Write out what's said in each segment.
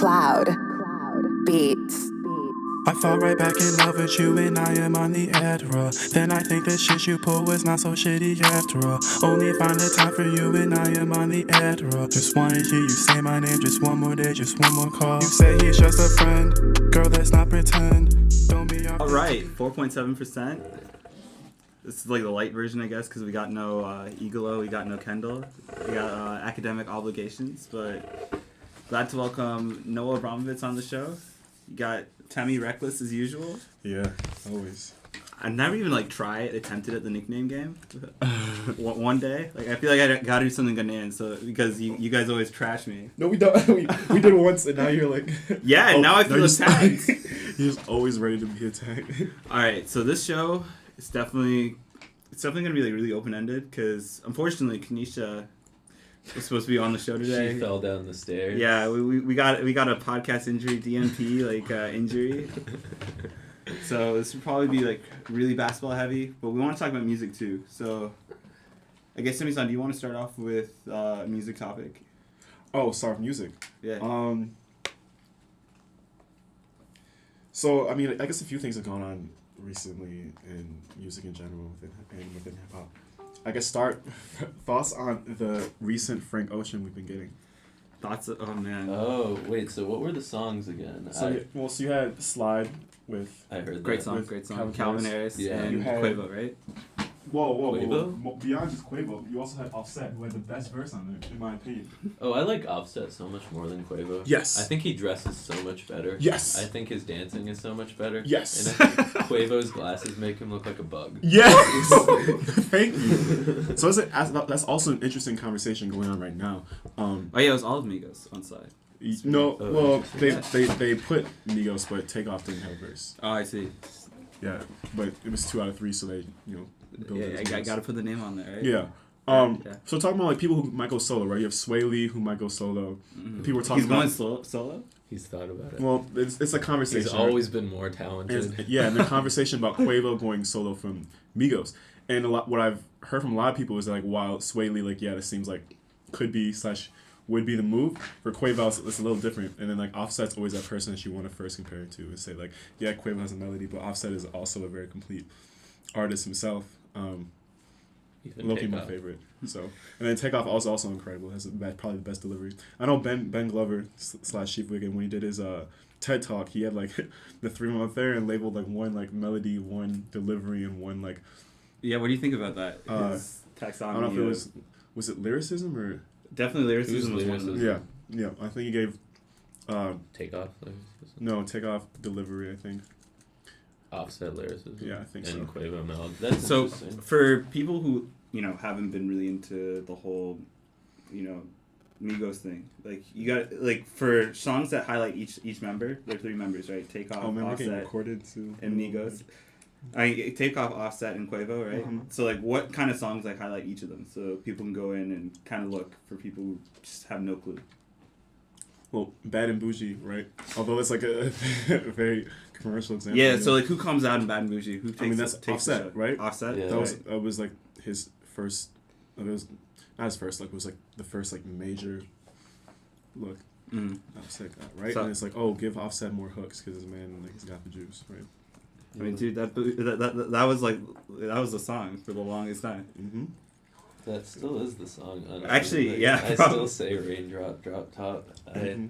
Cloud Beats. I fall right back in love with you and I am on the Adderall. Then I think the shit you pulled was not so shitty after all. Only find the time for you and I am on the Adderall. Just wanna hear you say my name, just one more day, just one more call. You say he's just a friend, girl, let's not pretend. Don't be All right, 4.7%. This is like the light version, I guess, because we got no Igalo, we got no Kendall. We got academic obligations, but glad to welcome Noah Abramovitz on the show. You got Temmie Reckless as usual. Yeah, always. I never even attempted at the nickname game. One day, I feel like I gotta do something Ghanaian, so because you guys always trash me. No, we don't. we did once, and now you're like. Yeah, and now I feel attacked. You're just always ready to be attacked. All right, so this show is definitely gonna be like really open ended because unfortunately Kanisha was supposed to be on the show today. She fell down the stairs. Yeah, we got a podcast injury, DNP injury. So this would probably be like really basketball heavy, but we want to talk about music too. So I guess Temmie-san, do you want to start off with a music topic? Oh, start with music. Yeah. So I mean, I guess a few things have gone on recently in music in general within hip hop. I guess thoughts on the recent Frank Ocean we've been getting. Thoughts? Oh man. Oh wait, so what were the songs again? So you had Slide with. I heard Great that. song. Calvin Harris Yeah. and You had- Quavo, right? Whoa. Beyond just Quavo, you also had Offset, who had the best verse on it, in my opinion. Oh, I like Offset so much more than Quavo. Yes. I think he dresses so much better. Yes. I think his dancing is so much better. Yes. And I think Quavo's glasses make him look like a bug. Yes! Thank you. So that's also an interesting conversation going on right now. Oh yeah, it was all of Migos on Slide. No, Oh, well, interesting. they put Migos, but Takeoff didn't have a verse. Oh, I see. Yeah, but it was 2 out of 3, so they, built Yeah, it as I verse. gotta put the name on there, right? Yeah. Yeah. So talking about people who might go solo, right? You have Sway Lee who might go solo. Mm-hmm. People were talking He's about. going solo? He's thought about it. Well, it's a conversation. He's always been more talented. And the conversation about Quavo going solo from Migos, and what I've heard from a lot of people is like, while Sway Lee, this seems like could be / would be the move. For Quavo, it's a little different. And then Offset's always that person that you want to first compare it to and say Quavo has a melody, but Offset is also a very complete artist himself. Low-key my favorite. So, and then Takeoff also incredible. Has probably the best delivery. I know Ben Glover / Chief Wiggum, when he did his TED Talk, he had the 3 of them up there and labeled one melody, one delivery, and one Yeah, what do you think about that? His taxonomy. I don't know if was it lyricism or definitely lyricism was one of those. yeah. I think he gave Takeoff. no Takeoff delivery. I think. Offset lyricism. Yeah, I think and so. Quavo melody. That's So interesting. for people who haven't been really into the whole Migos thing, you got for songs that highlight each member, there are 3 members, right? Takeoff, Getting Offset, recorded too. and Migos. Takeoff, Offset, and Quavo, right? Mm-hmm. So what kind of songs highlight each of them, so people can go in and kind of look for people who just have no clue. Well, Bad and Bougie, right? Although it's a very commercial example. Yeah, so who comes out in Bad and Bougie? Who takes? that's takes the Offset, show? right? Offset. Yeah. That was his first. It was not his first. It was the first major look. Mm. Offset got, right, So- and it's give Offset more hooks because his man he's got the juice, right? I mean, dude, that was the song for the longest time. Mm-hmm. That still is the song. Honestly. Actually, yeah, I probably. still say Raindrop, Drop Top. Mm-hmm.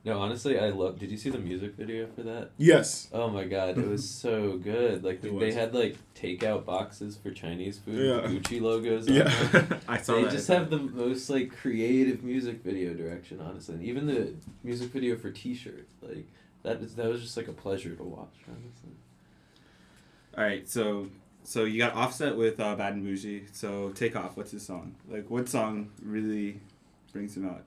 No, honestly, I love. Did you see the music video for that? Yes. Oh my god, it was so good. They was. had takeout boxes for Chinese food Yeah. with Gucci logos on Yeah. them. I saw They that. just have the most creative music video direction, honestly. And even the music video for T-shirt, that was just a pleasure to watch, honestly. All right, so you got Offset with Bad and Bougie. So Takeoff, what's his song? What song really brings him out?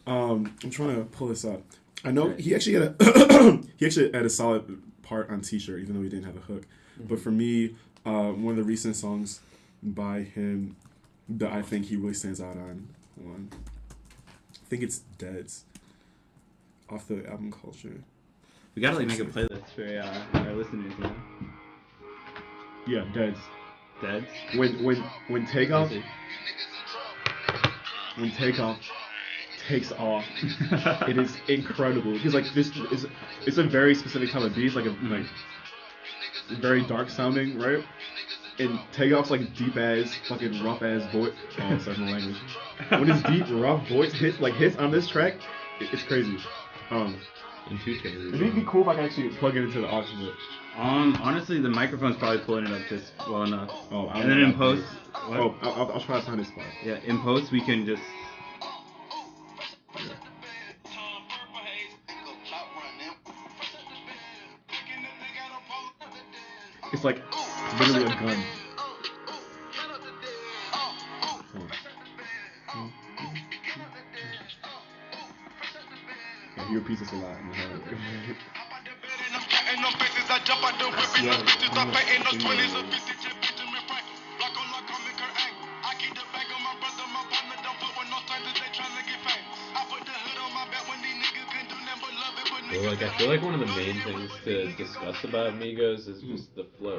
I'm trying to pull this up. I know Right. he actually had a solid part on T-shirt, even though he didn't have a hook. Mm-hmm. But for me, one of the recent songs by him that I think he really stands out on, hold on. I think it's Dead's off the album Culture. We gotta make a playlist for our listeners, you know? Yeah, Dead's. Dead. When Takeoff takes off. It is incredible. Because like this is it's a very specific type of beat. It's like very dark sounding, right? And Takeoff's like deep ass, fucking rough ass voice. Oh, sorry, my language. When his deep, rough voice hits on this track, it's crazy. In 2 chambers. It'd be cool if I could actually plug it into the aux input. Honestly, the microphone's probably pulling it up just well enough. Oh, and then in post, Oh, I'll try to find this spot. yeah, in post we can just. It's like literally a gun. Yeah, he repeats this a lot. Well, like, I feel like one of the main things to discuss about Migos is just the flow.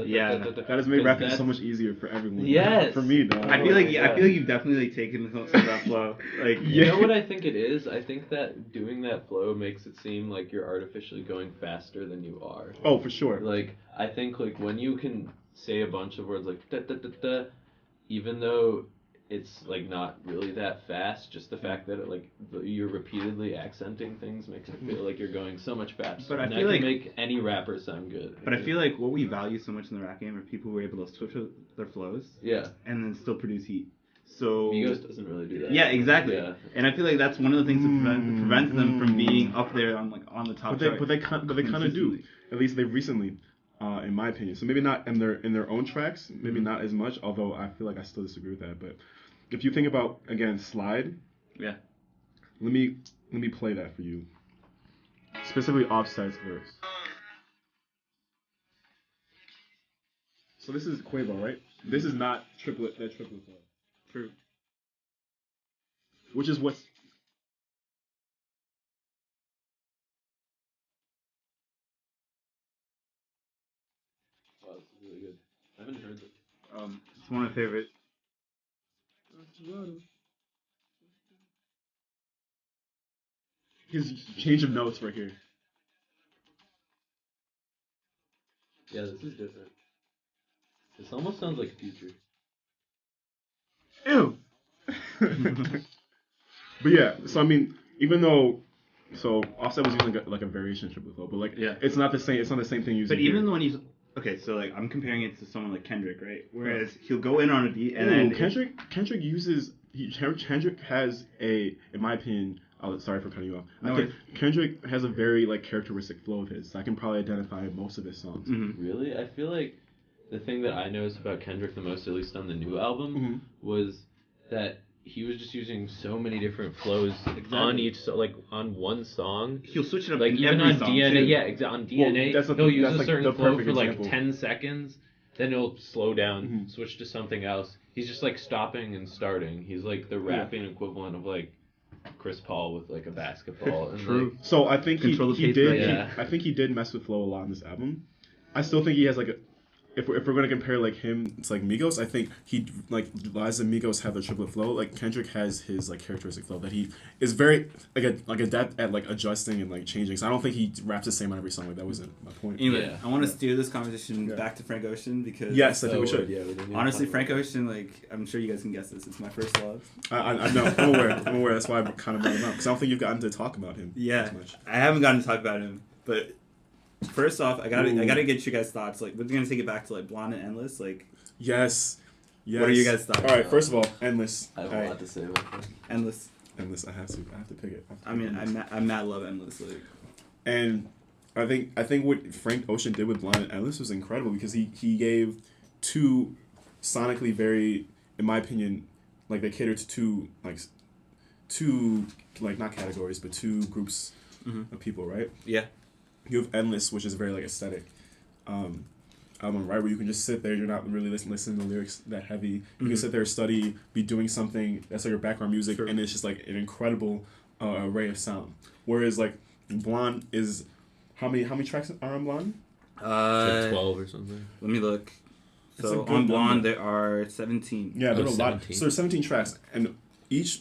Yeah. That has made rapping so much easier for everyone. Yes. For me, though. I feel like you've definitely taken some of that flow. Like You know what I think it is? I think that doing that flow makes it seem like you're artificially going faster than you are. Oh, for sure. Like, I think, like, when you can say a bunch of words like da, even though it's, like, not really that fast, just the fact that, you're repeatedly accenting things makes it feel like you're going so much faster. But I and feel that like- can make any rapper sound good. But I feel like what we value so much in the rap game are people who are able to switch their flows Yeah. and then still produce heat. So Migos doesn't really do that. yeah, exactly. Yeah. And I feel like that's one of the things that prevents them from being up there on the top. But they kind of do. consistently. At least they recently, in my opinion. So maybe not in their own tracks. Maybe not as much. Although I feel like I still disagree with that. But if you think about again Slide. Yeah. Let me play that for you. Specifically Offset's verse. So this is Quavo, right? This is not triplet flow. True. Which is what's Wow, this is really good. I haven't heard this. It's one of my favorite. his change of notes right here. Yeah, this is different. This almost sounds like Future. Ew. But yeah, so I mean, even though, so Offset was using like a variation of triple flow, but like Yeah. it's not the same. It's not the same thing using. But even here. when he's okay, so like I'm comparing it to someone like Kendrick, right? Whereas he'll go in on a beat and Ooh, then Kendrick uses Kendrick has a, in my opinion. Oh, sorry for cutting you off. No I think Kendrick has a very like characteristic flow of his. So I can probably identify most of his songs. Mhm. Really? I feel like the thing that I noticed about Kendrick the most, at least on the new album, was that he was just using so many different flows on each, like on one song. he'll switch it up Like in even every on song DNA, too. yeah, on DNA, that's he'll use that's a like certain the flow perfect for like example. 10 seconds, then he'll slow down, switch to something else. He's just like stopping and starting. He's like the rapping equivalent of like Chris Paul with like a basketball. And True. So I think Control the he pace, did. right? Yeah. I think he did mess with flow a lot on this album. I still think he has like a. If we're gonna compare like him to like Migos, I think he like Liza and Migos have their triplet flow. Like Kendrick has his like characteristic flow that he is very like adept at like adjusting and like changing. So I don't think he raps the same on every song. Like that wasn't my point. Anyway, Yeah. I want to steer this conversation back to Frank Ocean because Yes, I think we should. Yeah, we didn't even honestly, talk Frank about Ocean, like I'm sure you guys can guess this. It's my first love. I know. I'm aware. I'm aware. That's why I kind of brought him up because I don't think you've gotten to talk about him. Yeah, As much. I haven't gotten to talk about him, but first off, I gotta get you guys' thoughts. Like, we're gonna take it back to like Blonde and Endless. Like, Yes. Yes. What are you guys' thoughts? All right. First of all, Endless. I have All a right. lot to say about that. Endless. Endless. I have to pick it. I mean, I mad love Endless. Like, And I think what Frank Ocean did with Blind and Endless was incredible because he gave two sonically very, in my opinion, like they cater to two not categories but two groups of people, right? yeah, You have Endless, which is very like aesthetic album, right? Where you can just sit there, you're not really listening to the lyrics that heavy. You can sit there, study, be doing something that's like your background music, Sure. and it's just like an incredible array of sound. Whereas like Blonde is how many tracks are on Blonde? like 12 or something. let me look. It's So a good on Blonde number. there are 17. Yeah, there's Oh, a lot. 17. So there's 17 tracks, and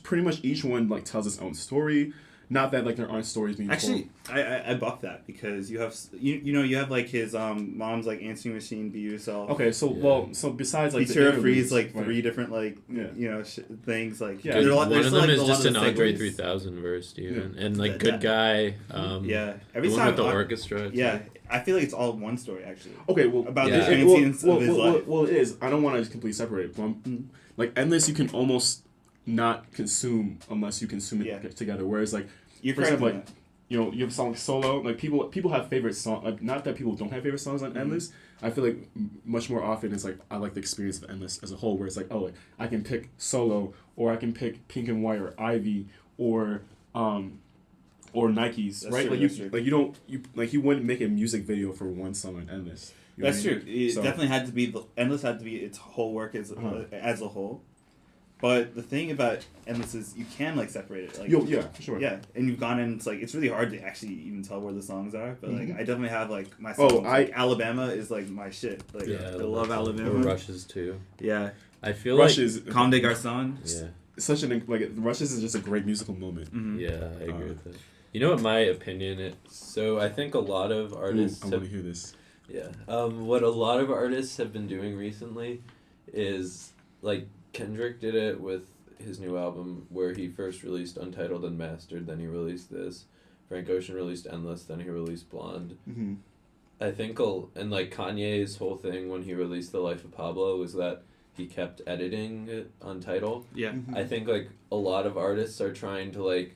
pretty much each one like tells its own story. Not that like there aren't stories being Actually, I buck that because you have you have like his mom's like answering machine, Be Yourself. told. Okay, so so besides like Be Sure Freeze, like right. 3 different like Yeah. things like Yeah. there's a lot- One there's of them like is a lot just of an the Andre segues. 3000 verse, even, and like That- Good Guy. Yeah, The every one time with the I- orchestra. Yeah, I feel like it's all one story actually. Okay, well, About the transience of his life. Well, it is. I don't want to completely separate it. Like Endless, you can almost not consume unless you consume it Yeah. together. Whereas like, You're for correct. example, in like, that. you know, you have songs solo. Like people have favorite songs. Like not that people don't have favorite songs on Endless. I feel like much more often it's like I like the experience of Endless as a whole. Where it's like, oh, like, I can pick solo, or I can pick Pink and White, or Ivy, or Nikes, That's right? true, Like that's true. you wouldn't make a music video for one song on Endless. You know That's what I true. mean? It So- definitely had to be Endless had to be its whole work as as a whole. But the thing about Endless is you can like separate it. Like Yeah, for sure. yeah, and you've gone in. It's like it's really hard to actually even tell where the songs are. But like I definitely have like my Oh, songs. Like, Alabama is like my shit. Like Yeah, I love Alabama. The Rushes too. Yeah, I feel Rush like is Comme des Garçons. yeah, such an like Rushes is just a great musical moment. yeah, I agree with that. You know what my opinion is? So I think a lot of Ooh, artists I have want to hear this. Yeah. What a lot of artists have been doing recently is like Kendrick did it with his new album where he first released Untitled Unmastered, then he released this. Frank Ocean released Endless, then he released Blonde. Mm-hmm. I think and like Kanye's whole thing when he released The Life of Pablo was that he kept editing it on Tidal. Yeah. I think like a lot of artists are trying to like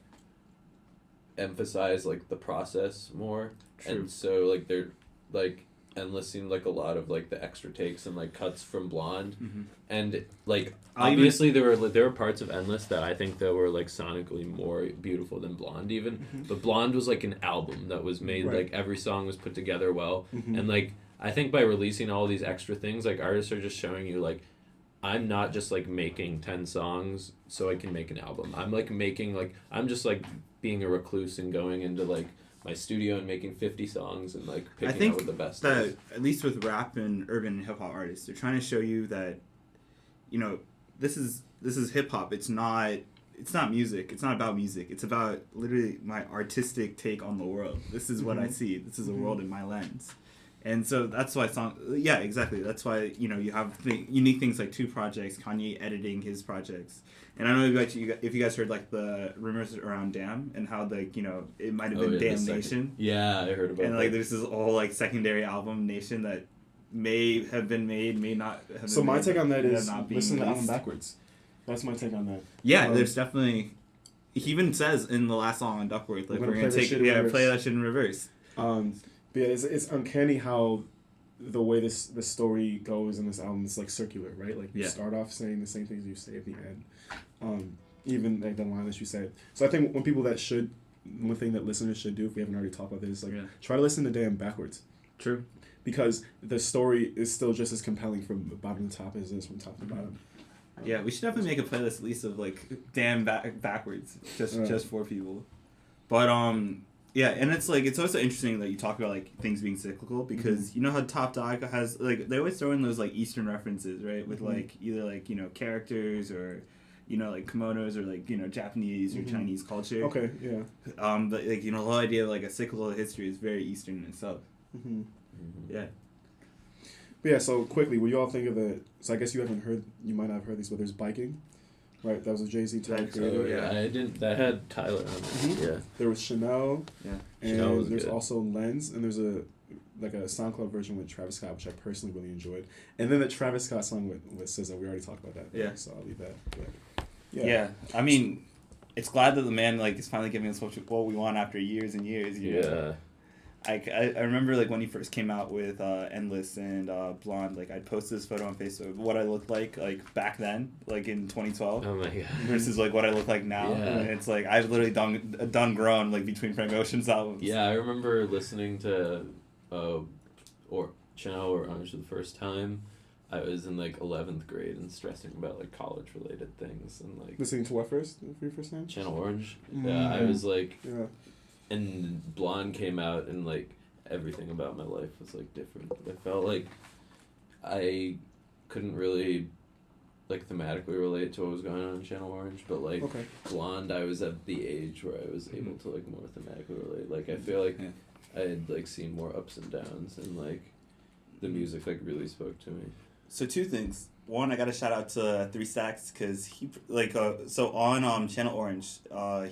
emphasize like the process more. True. And so like they're like Endless seemed like a lot of like the extra takes and like cuts from Blonde. And like I'll even- obviously there were parts of Endless that I think that were like sonically more beautiful than Blonde even, but Blonde was like an album that was made Right. like every song was put together well, and like I think by releasing all these extra things, like artists are just showing you like I'm not just like making 10 songs so I can make an album. I'm like making like I'm just like being a recluse and going into like my studio and making 50 songs and like I picking think out what the best that is. at least with rap and urban hip hop artists, they're trying to show you that, you know, this is hip hop. It's not music. It's not about music. It's about literally my artistic take on the world. This is what I see. This is a world in my lens. And so that's why yeah, exactly. That's why, you know, you have unique things like 2 projects, Kanye editing his projects. And I don't know if you guys heard like the rumors around Damn and how like, you know, it might have been yeah, the Damn second- Nation. Yeah, I heard about And that. like there's this whole like secondary album Nation that may have been made, may not have been So my made, take on that ended is up not being listen to the album released. backwards. That's my take on that. Yeah, Um, there's definitely. He even says in the last song on Duckworth, like We're we're gonna gonna play this take shit in reverse. play that shit in reverse. But yeah, it's uncanny how the way the story goes in this album is like circular, right? Like you Yeah. start off saying the same things you say at the end, even like the line that you said. So I think one thing that listeners should do if we haven't already talked about this is like try to listen to Damn backwards. True. Because the story is still just as compelling from bottom to top as it is from top to bottom. Yeah, we should definitely make a playlist at least of like Damn backwards, just for people. But yeah, and it's like it's also interesting that you talk about like things being cyclical because you know how Top Dog has like they always throw in those like Eastern references, right? With like either like, you know, characters or, you know, like kimonos or like, you know, Japanese or Chinese culture. Okay, yeah. But like, you know, the whole idea of like a cyclical history is very Eastern in itself. Yeah. But yeah, so quickly, what do you all think of so I guess you might not have heard these, but there's Biking, right? That was a Jay-Z type creator. yeah. I didn't. That had Tyler on it. Yeah. There was Chanel. Yeah. And Chanel was there's good. also Lens, and there's a SoundCloud version with Travis Scott, which I personally really enjoyed. And then the Travis Scott song with SZA, we already talked about that. Yeah. So I'll leave that. But, Yeah. I mean, it's glad that the man like is finally giving us what we want after years and years. You know? Yeah. I remember like when he first came out with Endless and Blonde, like I'd post this photo on Facebook of what I looked like back then, like in 2012, Oh my god. versus like what I look like now. Yeah. And it's like I've literally done grown like between Frank Ocean's albums. Yeah, I remember listening to or Chanel or Orange for the first time. I was in like 11th grade and stressing about like college related things and like listening to what first? For your first time? Channel Orange. Yeah, I was like, Yeah. and Blonde came out and like everything about my life was like different. I felt like I couldn't really like thematically relate to what was going on in Channel Orange, but like Okay. Blonde, I was at the age where I was able to like more thematically relate. Like I feel like I had like seen more ups and downs, and like the music like really spoke to me. So 2 things. One, I got to shout out to 3 Stacks because he like so on Channel Orange,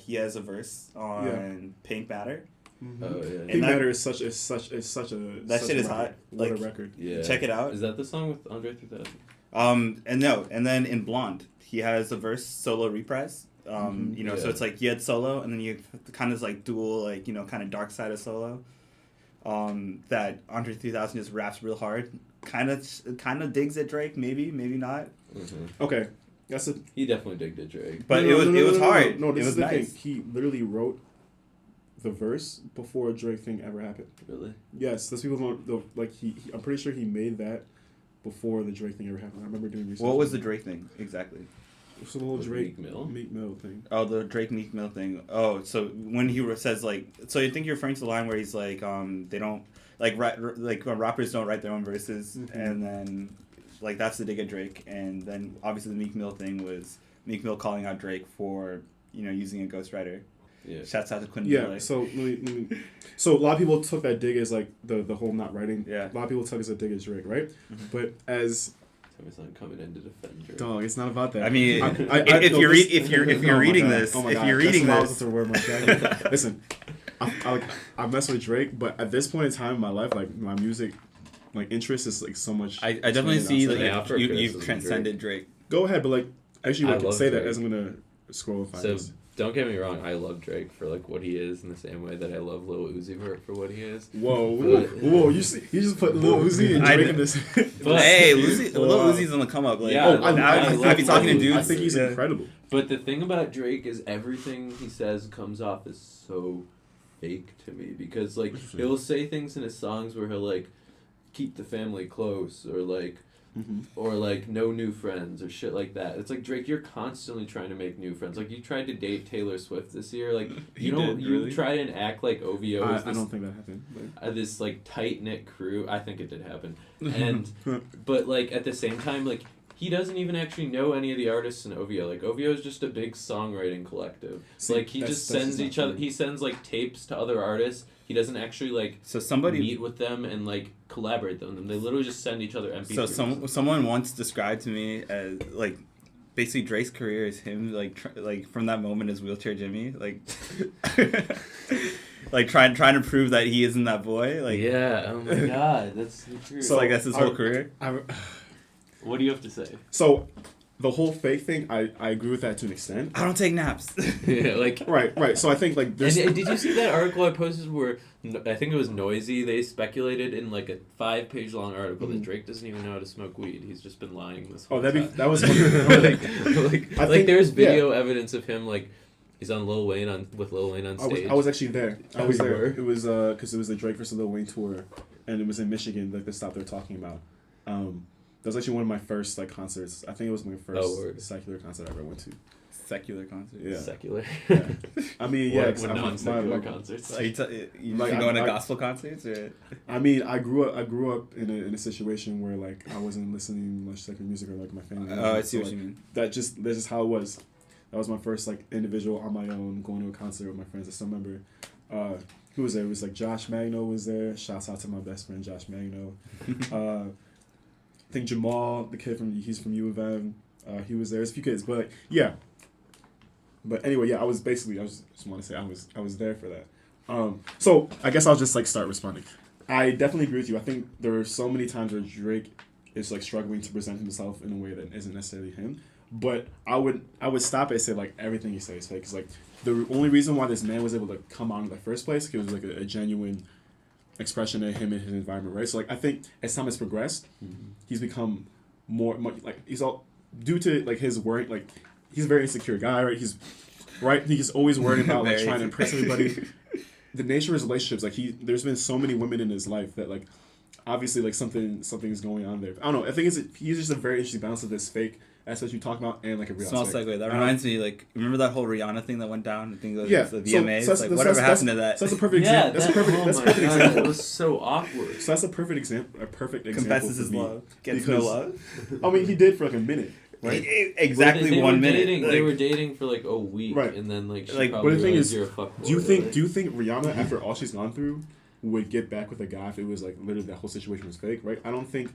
he has a verse on Pink Matter. Mm-hmm. Oh yeah. Pink that- Matter is such a That such shit a is record. hot. What Like, a record. Yeah. Check it out. Is that the song with Andre 3000? And then in Blonde, he has a verse solo reprise. You know, so Yeah. it's like you had solo, and then you kind of like dual, like, you know, kind of dark side of solo. That Andre 3000 just raps real hard. Kind of digs at Drake, maybe not. Mm-hmm. Okay, that's a. He definitely digged it, Drake. But it was hard. No, this it is was the nice. thing. He literally wrote the verse before a Drake thing ever happened. Really? Yes, those people don't like. I'm pretty sure he made that before the Drake thing ever happened. I remember doing research. What was the Drake thing exactly? It's the whole With Drake Meek Mill? thing. Oh, the Drake Meek Mill thing. Oh, so when he says like, so you think you're referring to the line where he's like, they don't like rappers don't write their own verses, and then like that's the dig at Drake, and then obviously the Meek Mill thing was Meek Mill calling out Drake for, you know, using a ghostwriter. Yeah. Shouts out to Quinn. Yeah. Delay. So so a lot of people took that dig as like the whole not writing. Yeah. A lot of people took it as a dig at Drake, right? But as Tommy's not coming in to defend Drake. dog, it's not about that. I mean, no, if you're this- if you're oh my reading God. this, Oh my if God. you're reading That's this, why I was about to wear my jacket. Listen, I mess with Drake, but at this point in time in my life, like my music, like interest is like so much. I definitely see outside. like Yeah, for you've criticism, transcended Drake. Go ahead, but like actually, I like, love say that Drake. as I'm gonna scroll if I So just. don't get me wrong, I love Drake for like what he is in the same way that I love Lil Uzi Vert for what he is. Whoa, But- whoa! You just put Lil Uzi and I Drake did. in this. But- Hey, Lil Wow. Uzi's on the come up. Like, Yeah, Oh, I be talking to dudes. I think he's Yeah. incredible. But the thing about Drake is everything he says comes off as so fake to me, because like he'll say things in his songs where he'll like keep the family close, or like or like no new friends or shit like that. It's like, Drake, you're constantly trying to make new friends. Like you tried to date Taylor Swift this year. Like you don't did, you really? try and act like OVO is I this, don't think that happened. But. this like tight knit crew. I think it did happen, and but like at the same time, like he doesn't even actually know any of the artists in OVO. Like OVO is just a big songwriting collective. See, Like he that's- just that's sends not each other. true. He sends like tapes to other artists. He doesn't actually like So somebody, meet with them and like collaborate with them. They literally just send each other MP3s. so someone once described to me as like, basically Drake's career is him like like from that moment as Wheelchair Jimmy, like, like trying to prove that he isn't that boy. Like, Yeah. Oh my god, that's the truth. so like that's his whole career. What do you have to say? So, the whole fake thing, I agree with that to an extent. I don't take naps. Yeah, like. Right. So I think like And there's. did you see that article I posted where I think it was Noisy? They speculated in like a 5-page long article that Drake doesn't even know how to smoke weed. He's just been lying this whole Oh, time. that was. like think- there's yeah. video evidence of him like he's on with Lil Wayne on stage. I was actually there. I Oh, was you there. were? It was because it was the Drake vs. Lil Wayne tour, and it was in Michigan, like the stop they're talking about. That was actually one of my first like concerts. I think it was my first word. secular concert I ever went to. Secular concert. Yeah. Secular. Yeah. I mean, yeah. What 'cause non-secular my- concerts. Are you Like, going to I- gospel concerts or? I mean, I grew up in a situation where like I wasn't listening much secular music or like my family. Oh, I see So, what like, you mean. that's just how it was. That was my first like individual on my own going to a concert with my friends. I still remember who was there. It was like Josh Magno was there. Shouts out to my best friend Josh Magno. I think Jamal, the kid he's from U of M. He was there. There's a few kids, but yeah. But anyway, yeah, I just want to say I was there for that. So I guess I'll just like start responding. I definitely agree with you. I think there are so many times where Drake is like struggling to present himself in a way that isn't necessarily him. But I would stop and say like everything he says is fake. Because like the only reason why this man was able to come on in the first place because it was like a genuine expression of him and his environment, right? So like I think as time has progressed, he's become more like he's all due to like his work. Like he's a very insecure guy, right? He's always worried about like Very trying to impress everybody. The nature of his relationships, like there's been so many women in his life that like obviously like something's going on there. I don't know. I think he's just a very interesting balance of this fake aspect you talk about and like a real Small aspect. segue. That reminds me, like, remember that whole Rihanna thing that went down? I think it was Yeah, the VMAs. that's- like, that's- whatever that's- happened to that? So that's a perfect Yeah, example. That's a perfect. oh That's a my perfect God, example. That was so awkward. So that's a perfect example. A perfect example. Confesses for his me. love. Gets Because- no love. I mean, he did for like a minute. right? Exactly they 1 were minute. Dating, like, they were dating for like a week, Right. and then like she Like, probably but the thing realized is, you're a fuckboy. Do you think Rihanna, after all she's gone through, would get back with a guy if it was like literally that whole situation was fake, right? I don't think,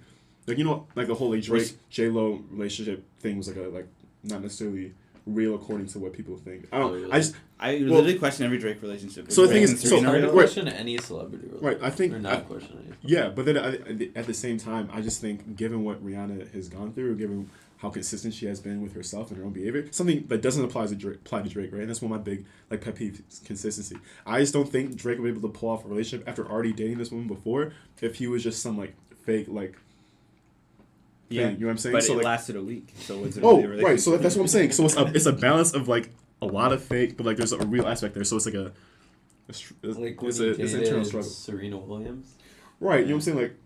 like, you know, like the whole like Drake J-Lo relationship thing was like not necessarily real according to what people think. I don't. Oh, really? I literally question every Drake relationship. So the thing Drake is- and so- Serena right, real? question any celebrity, really. Right, I think Or not question any. yeah, but then at the same time, I just think given what Rihanna has gone through, given how consistent she has been with herself and her own behavior, something that doesn't apply to Drake, right? And that's one of my big like pet peeves, consistency. I just don't think Drake would be able to pull off a relationship after already dating this woman before if he was just some like fake like. Yeah, thing, you know what I'm saying? but So, it like, lasted a week. So was it oh, really a relationship? right. So that's what I'm saying. So it's a balance of like a lot of fake, but like there's a real aspect there. So it's like Like when it's he an internal dated struggle. Serena Williams. Right. You know what I'm saying? Like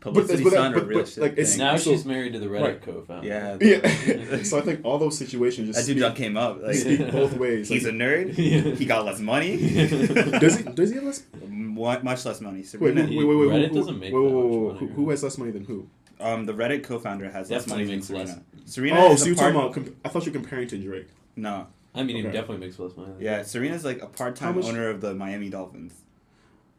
Publicity but that- stunt or but- real but, shit like, it's- thing. Now So- she's married to the Reddit right. co-founder. Yeah. yeah. So I think all those situations just That dude just came up. Like, speak both ways. he's a Like, nerd. He got less money. does he have less? Much less money. Wait, Serena, Reddit doesn't make that much money, who has less money than who? the Reddit co-founder has less money Definitely than makes Serena. less. Serena Oh, is so a you're part- talking about? I thought you were comparing to Drake. No. I mean, he Okay. definitely makes less money. Than Yeah, that. Serena's like a part-time How much- owner of the Miami Dolphins.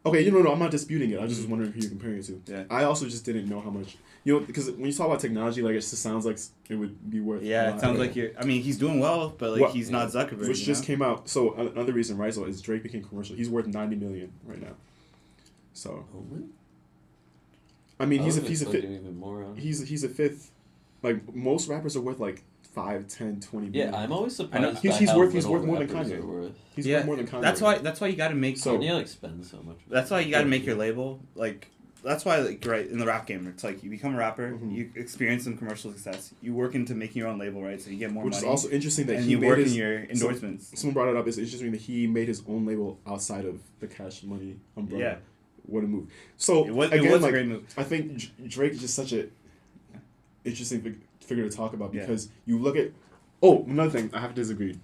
Okay, no, I'm not disputing it. I just was wondering who you're comparing it to. Yeah. I also just didn't know how much. You know, because when you talk about technology, like it just sounds like it would be worth. a Yeah, lot, it sounds right? like you're. I mean, he's doing well, but like What- he's not Zuckerberg. Which you just know? came out. So another reason, right? So is Drake became commercial. He's worth $90 million right now. So Only? I mean, I he's was a expecting fifth. even more. He's a fifth. Like most rappers are worth like 5, 10, 20 million. Yeah, I'm always I surprised. know. by He's how worth little more than rappers Kanye. are worth. He's Yeah, worth more than Kanye. That's why you got to make. So- Kanye like spends so much. That's why you got to make your label. Like that's why, like, right in the rap game, it's like you become a rapper, Mhm. you experience some commercial success, you work into making your own label, right? So you get more Which money. is also interesting that and he you made work his, in your endorsements. Someone brought it up. It's interesting that he made his own label outside of the Cash Money umbrella. Yeah. What a move. So It was again, a like, great move. I think Drake is just such a interesting figure to talk about Yeah. because you look at. Oh, another thing, I have to disagree.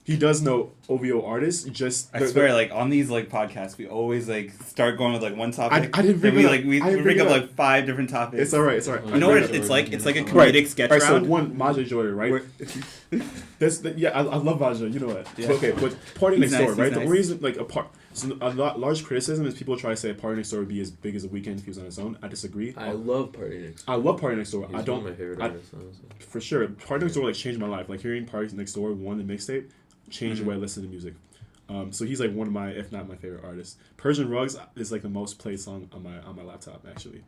He does know OVO artists. Just I swear, like on these like podcasts, we always like start going with like one topic. I didn't then bring we it up. like we I didn't bring bring up it up. like 5 different topics. It's all right. It's all right. You know what I bring it's it up. like? It's like a Right. comedic sketch All right, so round. one Maja Joy, right? where- Yeah, I love Maja. You know that. Yeah. Okay, but Party He's Next nice, Door, he's right? The nice. reason, like, a large criticism is people try to say Party Next Door would be as big as a Weeknd if he was on his own. I disagree. I love Party Next. I love Party Next Door. He's I don't. one of my favorite I- artists. Honestly. For sure, Party Next Door like changed my life. Like hearing Party Next Door, the mixtape, changed Mm-hmm. the way I listen to music. So he's like one of my, if not my favorite artists. Persian Rugs is like the most played song on my laptop actually.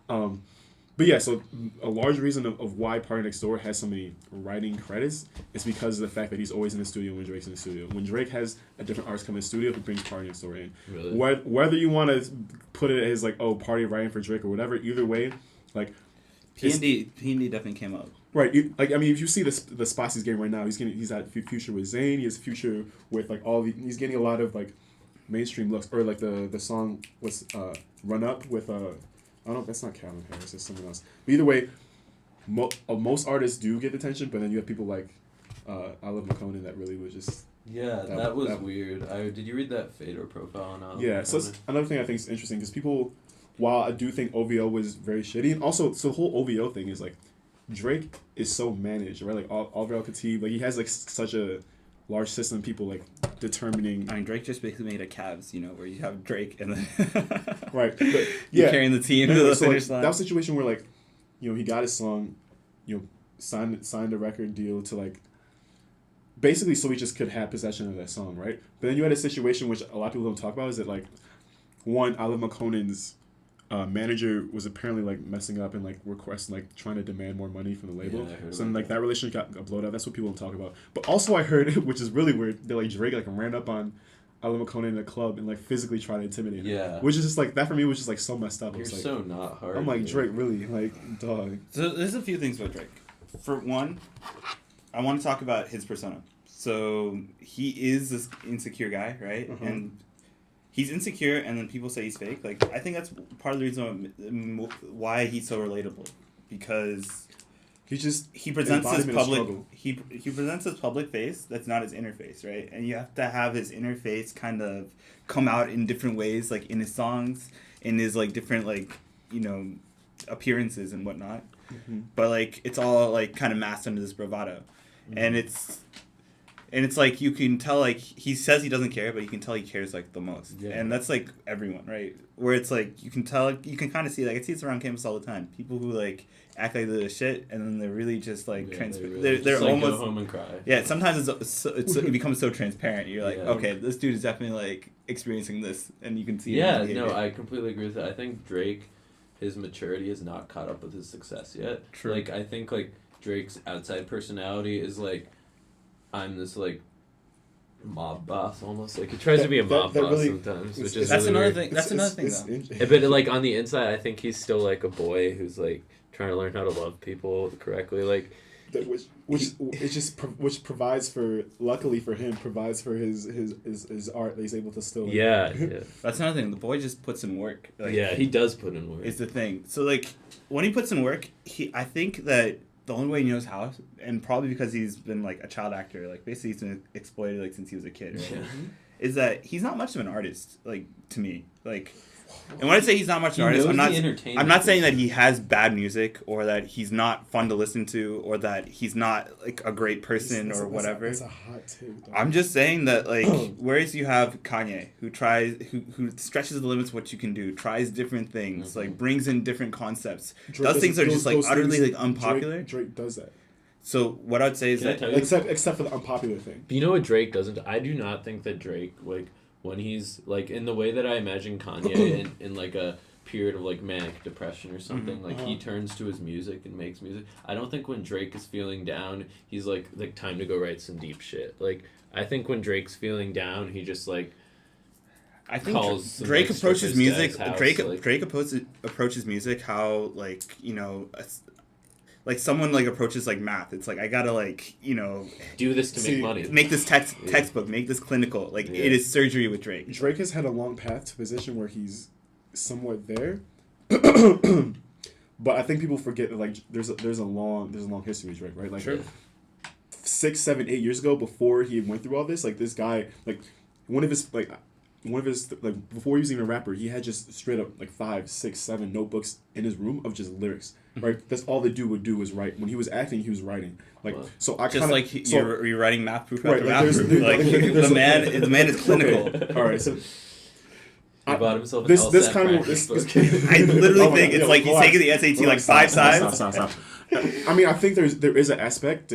But yeah, so a large reason of why Party Next Door has so many writing credits is because of the fact that he's always in the studio when Drake's in the studio. When Drake has a different artist come in the studio, he brings Party Next Door in. Really? Whether you want to put it as like, oh, Party writing for Drake or whatever, either way, like P&D definitely came up. right, like I mean, if you see the spots he's getting right now, he's at Future with Zayn, he has Future with like he's getting a lot of like mainstream looks, or like the song was Run Up with I don't know, that's not Calvin Harris, it's someone else. But either way, most artists do get attention, but then you have people like I Love McConan that really was just Yeah, that was weird. Did you read that Fedor profile on Alan? yeah. So it's another thing I think is interesting because people, while I do think OVO was very shitty, and also so the whole OVO thing is like Drake is so managed, right? Like Alvaro Khatib, like he has like such a large system of people like determining I mean, Drake just basically made a Cavs, you know, where you have Drake and then right. But, you're yeah, carrying the team to Anyway, the so, like, finish line. that was a situation where like, you know, he got his song, you know, signed a record deal to like, basically so he just could have possession of that song, right? But then you had a situation which a lot of people don't talk about is that like, one, I Love McConan's manager was apparently like messing up and like requesting like trying to demand more money from the label. Yeah, I heard So then about like that relationship got blown up. That's what people don't talk about. But also I heard, which is really weird, that like Drake like ran up on I Love McConan in a club and like physically tried to intimidate him. Yeah. Which is just like that for me was just like so messed up. You're It's like, so not hard. I'm like dude. Drake, really, like dog. So there's a few things about Drake. For one, I want to talk about his persona. So he is this insecure guy, right? Uh-huh. And he's insecure, and then people say he's fake. Like I think that's part of the reason why he's so relatable, because he presents his embodiment of public struggle. he presents his public face that's not his inner face, right? And you have to have his inner face kind of come out in different ways, like in his songs, in his like different like, you know, appearances and whatnot. but like it's all like kind of masked under this bravado, and it's like you can tell like he says he doesn't care, but you can tell he cares like the most, and that's like everyone, right? Where it's like you can tell, you can kind of see, like I see this around campus all the time. People who like act like they're the shit, and then they're really just like they're just, like, almost go home and cry. Yeah, sometimes it becomes so transparent. You're like, Yeah. okay, this dude is definitely like experiencing this, and you can see. Yeah, it in his no, behavior. I completely agree with that. I think Drake, his maturity has not caught up with his success yet. True. Like, I think, like, Drake's outside personality is, like, I'm this, like, mob boss almost. Like, he tries to be a mob that boss really- sometimes, which is That's really another weird. thing. That's another thing, though. But, like, on the inside, I think he's still, like, a boy who's, like, trying to learn how to love people correctly. Like, which provides for, luckily for him, provides for his art that he's able to still. yeah. That's another thing. The boy just puts in work. Like, Yeah, he does put in work. is the thing. So like when he puts in work, I think that the only way he knows how, and probably because he's been like a child actor, like basically he's been exploited like since he was a kid, right? Yeah. Is that he's not much of an artist, like to me, like. And when I say he's not much of He an artist, knows I'm not. the entertainment I'm not saying that business. he has bad music or that he's not fun to listen to or that he's not like a great person or whatever. That's a hot take. Dog. I'm just saying that like whereas you have Kanye who stretches the limits of what you can do, tries different things, like brings in different concepts, Drake does things that are just like those utterly things- like unpopular. Drake does that. So what I'd say is Can I that tell you? Except for the unpopular thing. But you know what Drake doesn't? I do not think that Drake, like, when he's, like, in the way that I imagine Kanye in like, a period of, like, manic depression or something, like, he turns to his music and makes music. I don't think when Drake is feeling down, he's, like, time to go write some deep shit. Like, I think when Drake's feeling down, he just, like, I think calls some, Drake like, approaches strippers music. to his house, Drake like- Drake approaches music how like like someone like approaches like math. It's like I gotta like do this to See, make money. make this textbook, make this clinical. Like Yeah. it is surgery with Drake. Drake has had a long path to position where he's somewhat there. But I think people forget that like there's a long history with Drake, right? Like Sure. 6, 7, 8 years ago, before he went through all this, like this guy, like one of his before he was even a rapper, he had just straight up like 5, 6, 7 notebooks in his room of just lyrics. Right, that's all the dude would do was write. When he was acting, he was writing. Like Wow. so, I Just kinda, like you're writing math proof after Right, like, math there's- proof. Like there's the man is clinical. Okay. All right, so He bought himself an this LSAT kind of practice this. book. I literally Oh my think God, it's yo, like he's relax. taking the SAT like Relax, 5 stop, times. Stop. I mean, I think there is an aspect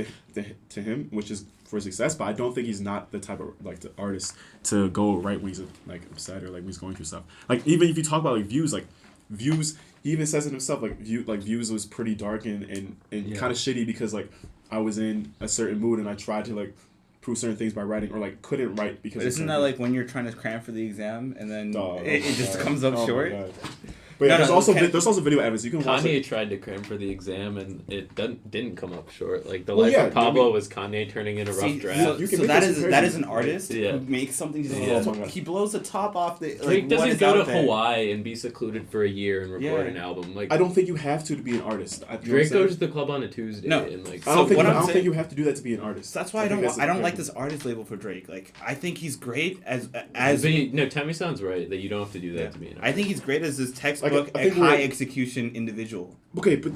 to him which is for success, but I don't think he's not the type of like the artist to go right when he's like upset or like when he's going through stuff. Like even if you talk about like views, he even says it himself. Views was pretty dark and Yeah. kind of shitty because like I was in a certain mood and I tried to like prove certain things by writing or like couldn't write because. But of isn't that certain like when you're trying to cram for the exam and then Dog, oh it my just God. comes up Oh my short? God. But yeah, No, no, there's also video evidence you can watch. Kanye It. tried to cram for the exam and it didn't come up short. Like the Well, life yeah, of Pablo I mean- was Kanye turning in a rough See, draft. you can so make that those is comparisons. an artist Yeah. who makes something just Yeah. he blows the top off the Drake like, what doesn't is go to out there. Hawaii and be secluded for a year and record Yeah. an album. Like I don't think you have to be an artist. You know what I'm Drake saying? goes to the club on a Tuesday No. and like I don't think what you, I'm I don't saying- think you have to do that to be an artist. So that's why I think don't that's the like comparison. this artist label for Drake. Like I think he's great as no, Tammy sounds right that you don't have to do that yeah. to be an I think he's great as this textbook I and think we're- high execution individual. Okay, but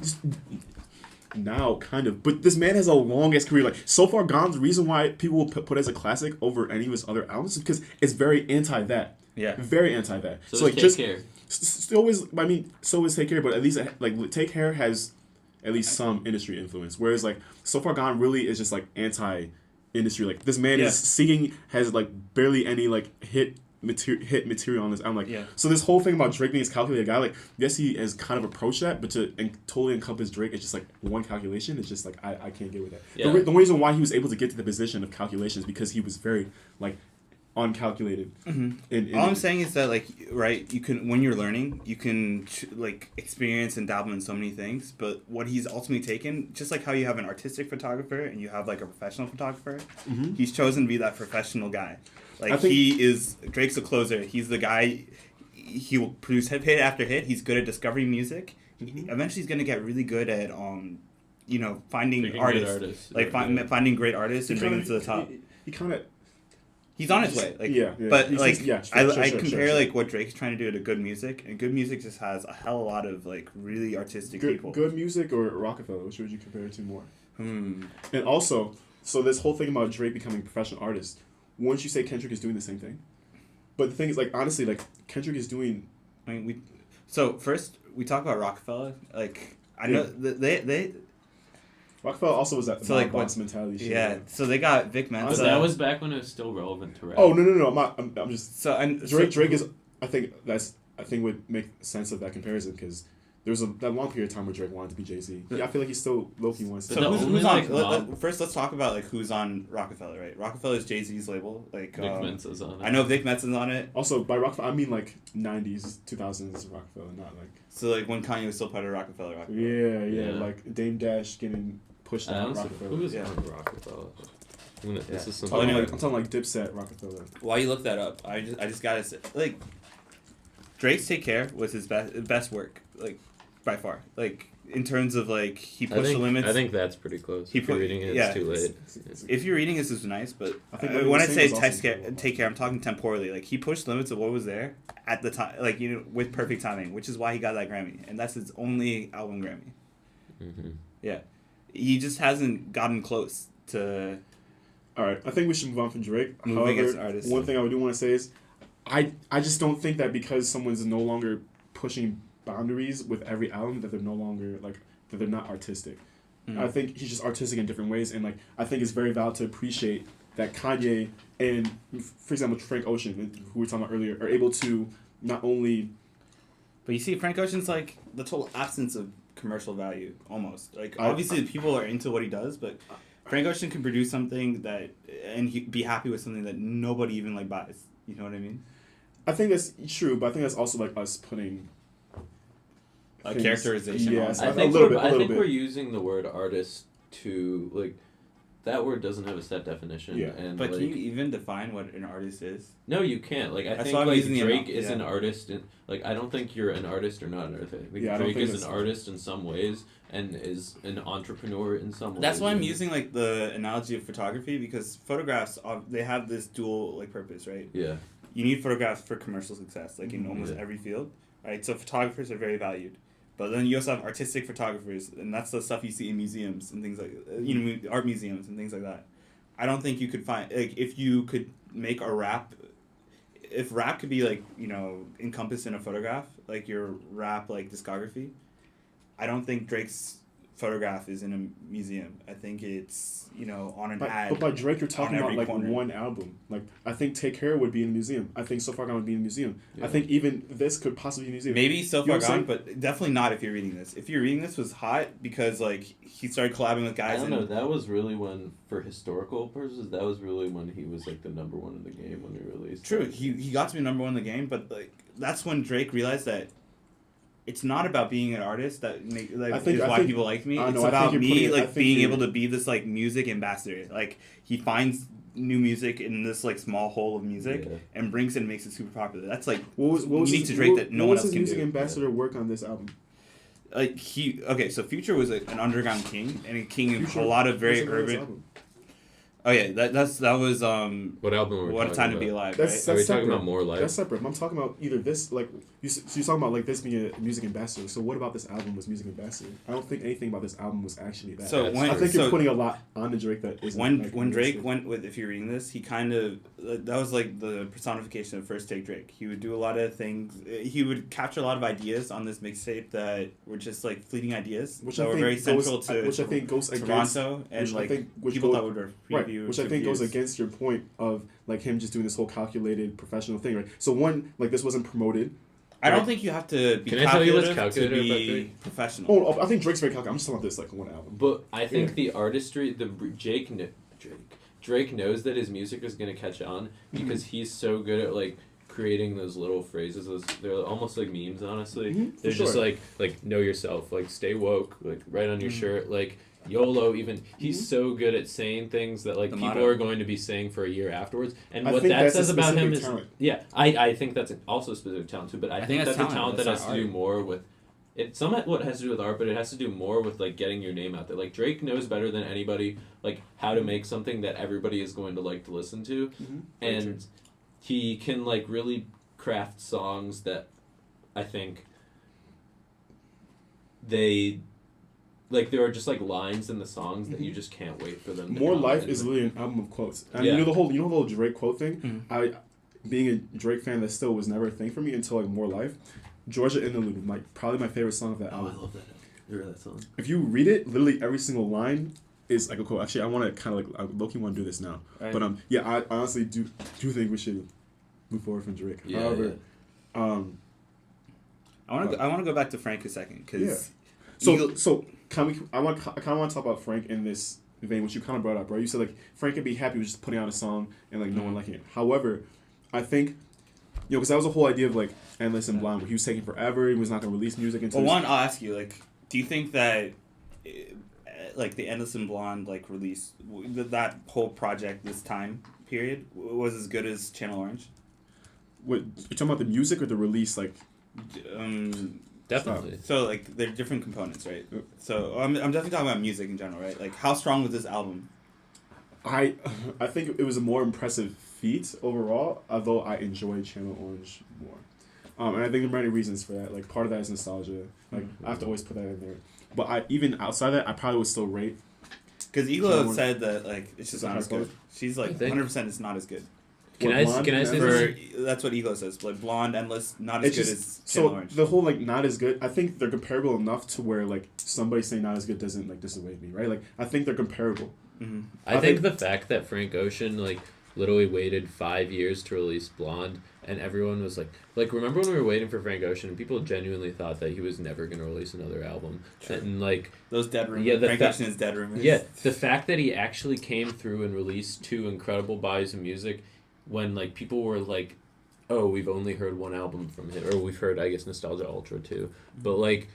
now kind of. But this man has a long ass career. Like So Far Gone, the reason why people will put as a classic over any of his other albums is because it's very anti that. Yeah. Very anti that. So like Take just Care. still is. I mean, so is Take Care, but at least like Take Care has at least some industry influence. Whereas like So Far Gone really is just like anti industry. Like this man Yeah. is singing has like barely any like hit material on this. I'm like, Yeah. so this whole thing about Drake being this calculated guy, like, yes, he has kind of approached that, but to totally encompass Drake, it's just like one calculation. It's just like I can't get with that. Yeah. The reason why he was able to get to the position of calculation is because he was very like uncalculated. In All I'm saying is that like right, you can when you're learning, you can like experience and dabble in so many things. But what he's ultimately taken, just like how you have an artistic photographer and you have like a professional photographer, he's chosen to be that professional guy. Like I think- he is Drake's a closer. He's the guy. He will produce hit after hit. He's good at discovering music. Eventually, he's gonna get really good at finding Picking great artists, artists. like Yeah. finding great artists and bringing them to the top. He kind of. He's on his way. Like, Yeah, but he's like, just- yeah, I sure, compare sure. like what Drake's trying to do to good music, and good music just has a hell of a lot of like really artistic people. Good music or Rockefeller? Which would you compare it to more? Hmm. And also, so this whole thing about Drake becoming a professional artist, wouldn't you say Kendrick is doing the same thing? But the thing is, like, honestly, like, Kendrick is doing... I mean, so first, we talk about Rockefeller. Like, I know they Rockefeller also was that So, like, boss mentality shit. yeah. So they got Vic Mensa. But that was back when it was still relevant to rap. Oh, no, I'm not... I'm just... so and Drake is... I think would make sense of that comparison, because there was that long period of time where Drake wanted to be Jay-Z. Yeah, I feel like he still low-key wants to... So the who's only, on? like, First, let's talk about like who's on Rockefeller, right? Rockefeller is Jay-Z's label. Like Vic Mensa's on it. I know Vic Mensa's on it. Also, by Rockefeller, I mean, like, 90s, 2000s Rockefeller, not like... So like when Kanye was still part of Rockefeller. Yeah, Yeah. like Dame Dash getting pushed out of Rockefeller. Who was Yeah. on Rockefeller? This is Oh, something. anyway, I'm talking like Dipset Rockefeller. While you look that up, I just gotta say, like, Drake's "Take Care" was his best work, like, by far. Like, in terms of like he pushed the limits. I think that's pretty close. He If you're put- reading it, yeah. it's too late. If you're reading this, is nice, but I think when I Sing say was also take care, I'm talking temporally. Like he pushed limits of what was there at the time, like with perfect timing, which is why he got that Grammy, and that's his only album Grammy. Mm-hmm. Yeah, he just hasn't gotten close to. All right, I think we should move on from Drake. Moving as However, an artist. one thing I do want to say is, I just don't think that because someone's no longer pushing boundaries with every album that they're no longer like that they're not artistic. Mm. I think he's just artistic in different ways, and like I think it's very valid to appreciate that Kanye and, for example, Frank Ocean, who we were talking about earlier, are able to not only. But you see, Frank Ocean's like the total absence of commercial value, almost. Like I- obviously, people are into what he does, but Frank Ocean can produce something that and he be happy with something that nobody even like buys. You know what I mean? I think that's true, but I think that's also like us putting. A things- characterization. Yes, on a it. little bit, a I little think bit. we're using the word artist to like. That word doesn't have a set definition. Yeah. And But like, can you even define what an artist is? no, you can't. Like I That's think why I'm like using the Drake amount, is yeah. an artist. Like I don't think you're an artist or not an artist. I think Yeah, I don't Drake think is an that's- artist in some ways and is an entrepreneur in some ways. That's why I'm and- using like the analogy of photography because photographs they have this dual like purpose, right? Yeah. You need photographs for commercial success, like in Mhm. almost Yeah. every field, right? So photographers are very valued, but then you also have artistic photographers, and that's the stuff you see in museums and things like art museums and things like that. I don't think you could find like if you could make a rap, if rap could be like encompassed in a photograph, like your rap like discography. I don't think Drake's photograph is in a museum. I think it's on an ad. But by Drake, you're talking on about every like corner. one album. Like I think Take Care would be in a museum. I think So Far Gone would be in a museum. Yeah. I think even this could possibly be a museum. Maybe So You know Far what I'm Gone, but definitely not if you're reading this. If you're reading this was hot because like he started collabing with I guys. don't know. That was really when, for historical purposes, that was really when he was like the number one in the game when he released. True, it. he got to be number one in the game, but like that's when Drake realized that it's not about being an artist that I think- is I why think- people like me. I It's know, I about think you're me putting it- I like think being you're- able to be this like music ambassador. Like he finds new music in this like small hole of music Yeah. and brings it and makes it super popular. That's like What was unique his, to Drake what, that no what one was else his can music do. ambassador work on this album? Like so Future was an underground king and a king of Future a lot of very wasn't on this urban. album. Oh yeah, that was What album are we What a talking Time to about? Be Alive. That's Right? Are we separate. talking about More Life? That's separate. I'm talking about either this, like, so you're talking about like this being a music ambassador. So what about this album was music ambassador? I don't think anything about this album was actually that. So That's when I think so you're putting a lot on the Drake that isn't. when like, when Drake realistic. went with, if you're reading this, he kind of that was like the personification of First Take Drake. He would do a lot of things. He would capture a lot of ideas on this mixtape that were just like fleeting ideas which that I were think very goes, central to which I think goes against Toronto and which I like think- which people go- thought would be right, which I think goes against your point of like him just doing this whole calculated professional thing, right? So one, like this wasn't promoted. I don't Right. think you have to be Can I tell you what's calculative to calculated about be Drake? professional. Oh, I think Drake's very calculated. I'm just talking about this like one album. But I think Yeah. the artistry, Drake knows that his music is gonna catch on because he's so good at like creating those little phrases. They're almost like memes, honestly. Mhm, for They're just sure. like know yourself, like stay woke, like right on your Mhm. shirt, like YOLO. Even he's so good at saying things that like The people motto. are going to be saying for a year afterwards. And I what think that that's a says about him specific is talent. I think that's also specific talent too. But I think that's that's a talent, talent that that's has not to do art. more with it somewhat has to do with art, but it has to do more with like getting your name out there. Like Drake knows better than anybody like how to make something that everybody is going to like to listen to, and he can like really craft songs that I think they like there are just like lines in the songs that you just can't wait for them to More come Life in. is really an album of quotes. And Yeah. you know the whole Drake quote thing? I being a Drake fan, that still was never a thing for me until like More Life. Georgia Interlude, probably my favorite song of that album. I love that. I heard that song. If you read it, literally every single line is like a quote. Actually, I want to kind of like low-key want to do this now. Right. But yeah, I honestly do think we should move forward from Drake. Yeah, However, I want to go back to Frank a second because so can we? I kind of want to talk about Frank in this vein, which you kind of brought up, right? You said like Frank can be happy with just putting out a song and like no one liking it. However, I think because that was the whole idea of like Endless and Blind, where he was taking forever. He was not going to release music until. Well, one, I'll ask you, like, do you think that, like, the Endless and Blonde, like, release, that whole project, this time period, was as good as Channel Orange? What you're talking about, the music or the release? Like, Definitely. So, like, they're different components, right? So, I'm definitely talking about music in general, right? Like, how strong was this album? I think it was a more impressive feat overall, although I enjoyed Channel Orange more. And I think there are many reasons for that. Like, part of that is nostalgia. Like, I have to always put that in there. But even outside that, I probably would still rate. Because Iglo said that, like, it's just not as good. She's like, I think- 100% it's not as good. Can I say this? That's what Iglo says. Like, Blonde, Endless, not as good as Channel Orange. The whole, like, not as good, I think they're comparable enough to where, like, somebody saying not as good doesn't, like, dissuade me, right? Like, I think they're comparable. Mm-hmm. I think the fact that Frank Ocean like literally waited 5 years to release Blonde, and everyone was like remember when we were waiting for Frank Ocean and people genuinely thought that he was never going to release another album, and like those dead rumors. Yeah, Frank Ocean is dead rumors. yeah, the fact that he actually came through and released 2 incredible bodies of music when like people were like, oh, we've only heard one album from him, or we've heard I guess Nostalgia Ultra too, but like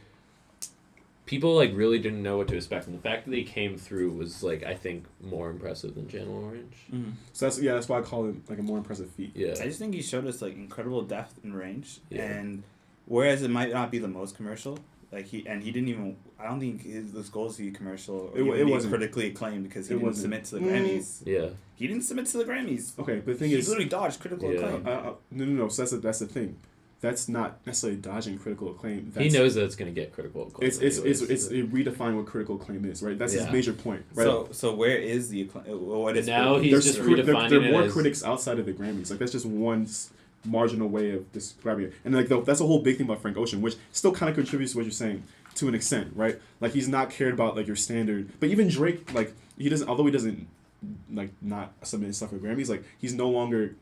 people like really didn't know what to expect, and the fact that he came through was like I think more impressive than Channel Orange. Mm-hmm. So that's why I call it like a more impressive feat. Yeah, I just think he showed us like incredible depth and range, Yeah. and whereas it might not be the most commercial, like he didn't even. I don't think his goal is to be commercial. Or It be wasn't critically acclaimed because he It didn't wasn't. submit to the Grammys. yeah. He didn't submit to the Grammys. Okay, but the thing He is, literally dodged critical Yeah. acclaim. no. So that's the thing. That's not necessarily dodging critical acclaim. He That's, knows that it's going to get critical acclaim. It's anyways. redefining what critical acclaim is, right? That's his Yeah. major point, right? So where is the acclaim? What is Now it? he's There's just there redefining are it more as- critics outside of the Grammys. Like that's just one marginal way of describing it, and like that's a whole big thing about Frank Ocean, which still kind of contributes to what you're saying to an extent, right? Like he's not cared about like your standard, but even Drake, like he doesn't, although he doesn't like not submit stuff for Grammys, like he no longer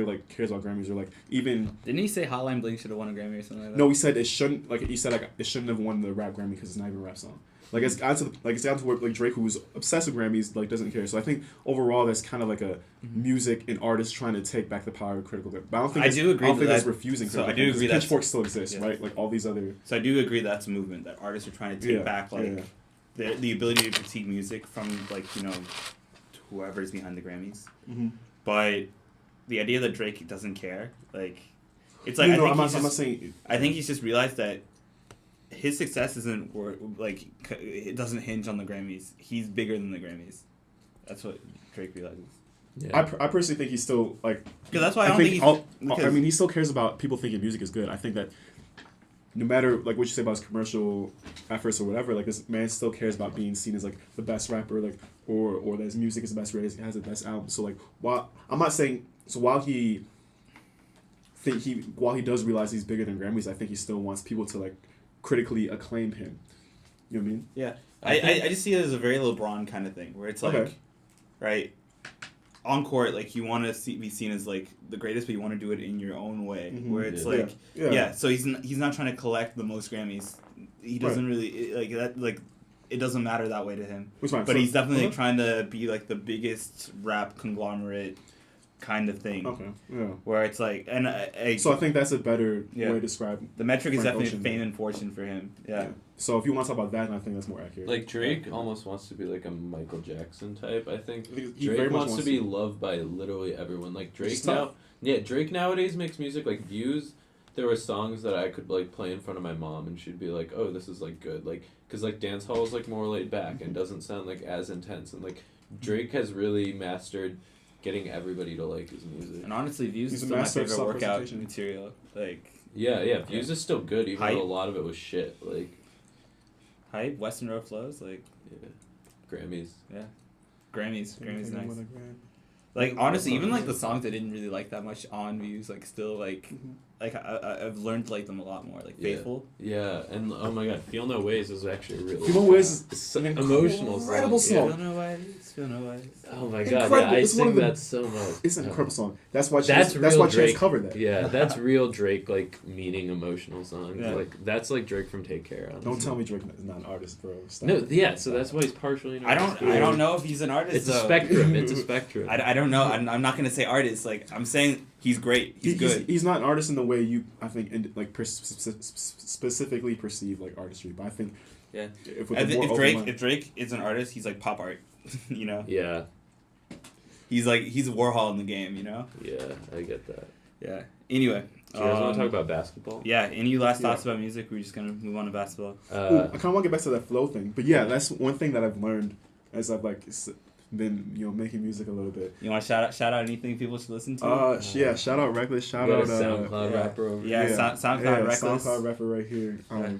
like cares about Grammys or like even. Didn't he say Hotline Bling should have won a Grammy or something like that? No, he said it shouldn't. Like he said, like it shouldn't have won the rap Grammy because it's not even a rap song. Like it's down to where like Drake, who's obsessed with Grammys, like doesn't care. So I think overall, that's kind of like a music and artist trying to take back the power of critical. But I don't think I do agree I don't think that- that's refusing. so critical I do acclaim, agree 'cause that's- Pitchfork still exists, yeah. right? Like all these other. So I do agree that's a movement that artists are trying to take back, like the ability to critique music from like whoever's behind the Grammys. Mm-hmm. But the idea that Drake doesn't care, like, it's like No, I I'm think not saying. I think he's just realized that his success isn't like it doesn't hinge on the Grammys. He's bigger than the Grammys. That's what Drake realizes. Yeah. I personally think he's still like. Because that's why I don't think he's, I mean, he still cares about people thinking music is good. I think that no matter like what you say about his commercial efforts or whatever, like this man still cares about being seen as like the best rapper, like or that his music is the best, has the best album. So like while I'm not saying while he does realize he's bigger than Grammys, I think he still wants people to like critically acclaim him. You know what I mean? Yeah, I just see it as a very LeBron kind of thing, where it's like, Okay. right, on court, like you want to be seen as like the greatest, but you want to do it in your own way, Mhm. where it's Yeah. like, Yeah. so he's not trying to collect the most Grammys. He doesn't really like that. Like it doesn't matter that way to him. Which fine. But So- he's definitely okay. trying to be like the biggest rap conglomerate kind of thing. Okay. Yeah. Where it's like, and So I think that's a better Yeah. way to describe. the metric is Frank definitely Ocean. fame and fortune for him. Yeah. So if you want to talk about that, then I think that's more accurate. Like Drake almost wants to be like a Michael Jackson type. I think He very Drake much wants to be loved by literally everyone. Like Drake is tough. Drake nowadays makes music like Views. there were songs that I could like play in front of my mom and she'd be like, oh, this is like good, like because like dance hall is like more laid back and doesn't sound like as intense, and like Drake has really mastered getting everybody to like his music. And honestly, Views He's is a still my master of favorite workout self-presentation. material. Like Yeah, Views is still good even Hype. though a lot of it was shit. Like Hype, Western Road Flows, like yeah, Grammys. Grammys nice. Like, Like honestly, even like the songs I didn't really like that much on Views, like still like I've learned to like them a lot more. Like Yeah. Faithful. Yeah, and oh my god, Feel No Ways is actually really Feel No Ways is so an emotional incredible song. song. Feel no ways, feel no ways. Oh my god, Incredible. yeah, I It's one of sing the- that so much. It's an incredible song. That's why That's that's real why Chance Drake. covered that. Yeah, that's real Drake like meaning emotional songs. Yeah. Like that's like Drake from Take Care. Honestly. Don't tell me Drake is not an artist, bro. Stop. No, yeah, so that's why he's partially. An I artist. don't know if he's an artist. It's a though. spectrum. It's a spectrum. I don't know. I'm not gonna say artist. Like I'm saying he's great. He's good. He's not an artist in the way you, I think, specifically perceive like artistry. But I think, Yeah. if, with I a thi- more if open Drake mind- if Drake is an artist, he's like pop art. You know. Yeah, He's Warhol in the game. You know. yeah, I get that. Yeah. Anyway. Do you guys want to talk about basketball? Yeah. Any last Yeah. thoughts about music? We're just gonna move on to basketball. Ooh, I kind of want to get back to that flow thing, but yeah, that's one thing that I've learned as I've been making music a little bit. You want to shout out anything people should listen to? Yeah, shout out Reckless, shout We got out a SoundCloud yeah. rapper over Yeah, here. SoundCloud Reckless. SoundCloud rapper right here. Yeah.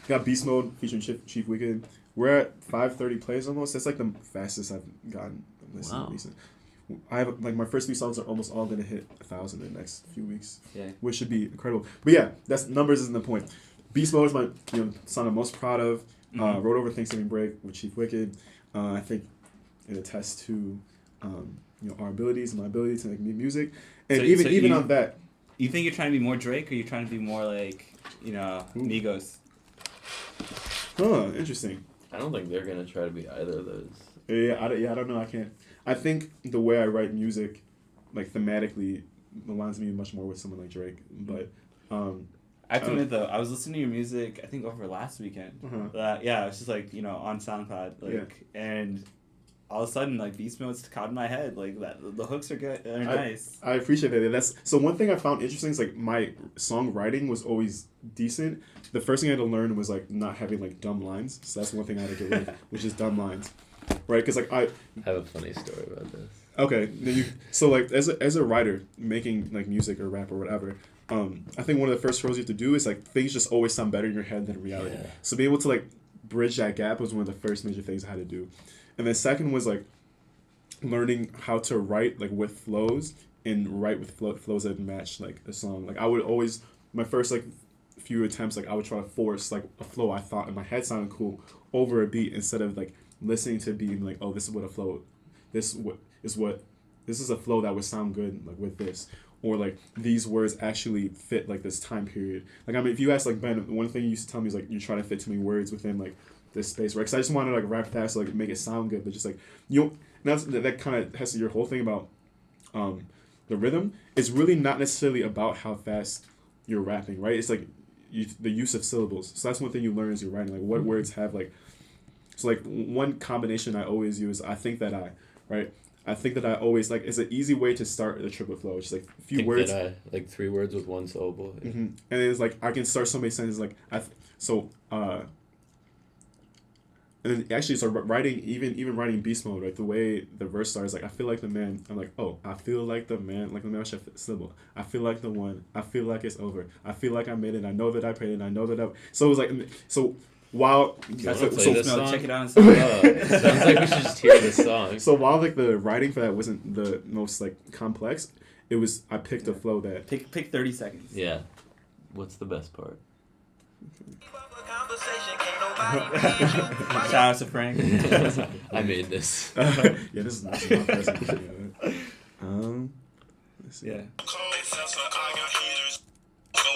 Got Beast Mode featuring Chief Wicked. We're at 530 plays almost. That's like the fastest I've gotten listening Wow. recent. I have like my first few songs are almost all gonna hit 1,000 in the next few weeks. Yeah. Which should be incredible. But yeah, that's numbers isn't the point. Beast Mode is my song I'm most proud of. Mhm. Wrote over Thanksgiving break with Chief Wicked. I think it attests to our abilities and my ability to make music. And So even you- on that, You think you're trying to be more Drake, or you're trying to be more like Migos? interesting. I don't think they're gonna try to be either of those. I don't know. I can't. I think the way I write music, like thematically, aligns me much more with someone like Drake. But I have to admit though, I was listening to your music. I think over last weekend. uh-huh. Yeah, it was just like on SoundCloud, and all of a sudden like Beast Mode's caught in my head. Like that, the hooks are good. They're nice. I appreciate that. That's so. One thing I found interesting is like my songwriting was always decent. The first thing I had to learn was like not having like dumb lines. So that's one thing I had to get rid of, which is dumb lines, right? Because like I have a funny story about this. Okay, then so like as a writer making like music or rap or whatever, I think one of the first roles you have to do is like things just always sound better in your head than reality. Yeah. So being able to like bridge that gap was one of the first major things I had to do, and then second was like learning how to write like with flows and write with flows that match like a song. Like I would always my first like few attempts like I would try to force like a flow I thought in my head sounded cool over a beat instead of like listening to a beat and like, oh, this is what a flow this is a flow that would sound good like with this, or like these words actually fit like this time period. Like I mean, if you ask like Ben, one thing you used to tell me is like you're trying to fit too many words within like this space, right? Because I just wanted to like rap fast, so, like make it sound good, but just like that kind of has to your whole thing about the rhythm is really not necessarily about how fast you're rapping, right? It's like the use of syllables. So that's one thing you learn as you're writing, like what words have like. So like one combination I always use, I think that I always like it's an easy way to start a triplet flow. It's like a few words, Like 3 words with 1 syllable. Yeah. and it's like I can start so many sentences like and then actually so writing even writing beast mode, right? The way the verse starts, like I feel like the man. I'm like, oh, I feel like the man, like the man should syllable. I feel like the one. I feel like it's over. I feel like I made it. I know that I prayed it. I know that I. So it was like so. While That's so, play so, this song? Check it out on Sounds like we should just hear this song. so while like the writing for that wasn't the most like complex, it was I picked a flow that Pick 30 seconds. Yeah. What's the best part? Shout out to Frank. I made this. yeah, this is not my present. Let's see. Yeah.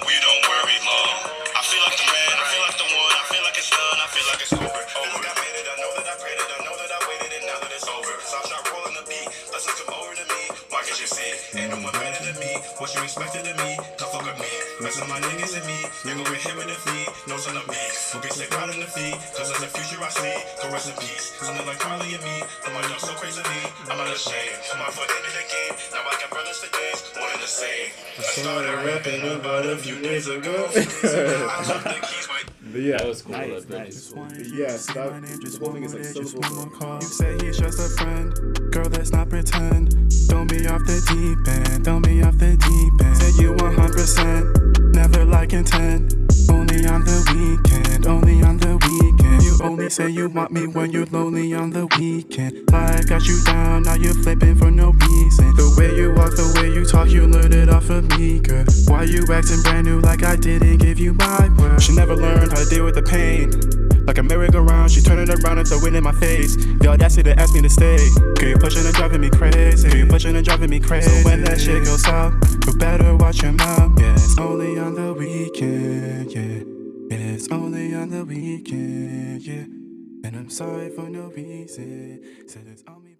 We don't worry long. I feel like the man, I feel like the one, I feel like it's done, I feel like it's over. Look, I made it, I know that I prayed it, I know that I waited, and now that it's over. So I start rolling the beat, blessings come over to me. Why can't you see? Ain't no one better than me. What you expected of me? Come fuck with me. Rest of my niggas and me. You gon' get hit with the feet. No son of me. We'll get sick out in the feet. Cause in the future I see. Go rest in peace. Cause I'm like Carly and me. But my dog so crazy. I'm a unashamed. Put my foot into the game. Now I got brothers for days, one and the same. I started rapping about a few days ago. I took the keys, my Yeah, That was cool. Nice, that bridge nice. is cool. yes, that the whole thing is like syllable. You say he's just a friend, girl, let's not pretend. Throw me off the deep end, throw me off the deep end. Say you 100%, never like intent. Only on the weekend, only on the weekend. You only say you want me when you're lonely on the weekend. I got you down, now you're flipping for no reason. The way you walk, the way you talk, you learned it off of me, girl. Why you acting brand new like I didn't give you my word? She never learned how to deal with the pain. Like a merry-go-round, she turn it around and throw it in my face. The audacity to ask me to stay. Girl, you pushing and driving me crazy. Girl, you pushing and driving me crazy. So when that shit goes south, you better watch your mouth. Yeah, it's only on the weekend, yeah. It's only on the weekend, yeah. And I'm sorry for no reason. Said it's only